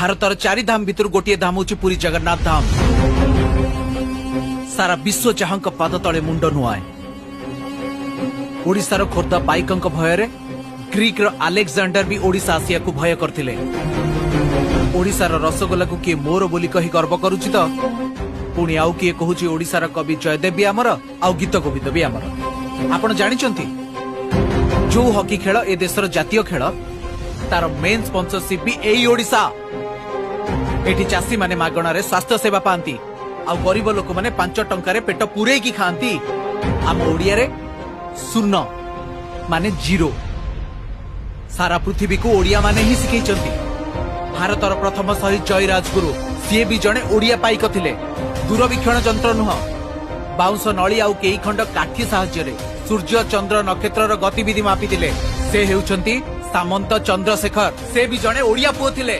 भारतर 4 धाम भितर गोटे धाम हूँ पुरी जगन्नाथ धाम। सारा विश्व जहां पाद तले मुंड नुआए। ओडिशार खोर्धा पाइकंक भୟରେ ग्रीक रो आलेक्सांडर भी ओडिशा आसिया को भय करथिले। ओडिशार रसगोला को किए मोर बोली कही गर्व करुछि त पुणी आउ किए कहूछि ओडिशार कवि जयदेव भी आमर आउ गीत गोविंद भी आमर। आपण जानिचंती जो हॉकी खेल ए देशर जातीय खेल तार मेन स्पॉन्सरशिप भी एई ओडिशा। एठी चासी माने मागणारे स्वास्थ्य सेवा पांती आउ गरीब लोक माने 5 टंकारे पेट पूरे की खांती। आम ओडिया रे शून्य माने जीरो। सारा पृथ्वी को ओडिया माने ही सिखैचंती। भारतर प्रथम शहीद जय राजगुरु सी भी जड़े ओडिया पाइक थिले। दूरवीक्षण जंत्र नुह बाउंस नली आउ केई खंड काठी साहाय्य सूर्य चंद्र नक्षत्र गतिविधि मापी थिले। से हेउचंती सामंत चंद्रशेखर। से भी जड़े ओडिया पुओ थिले।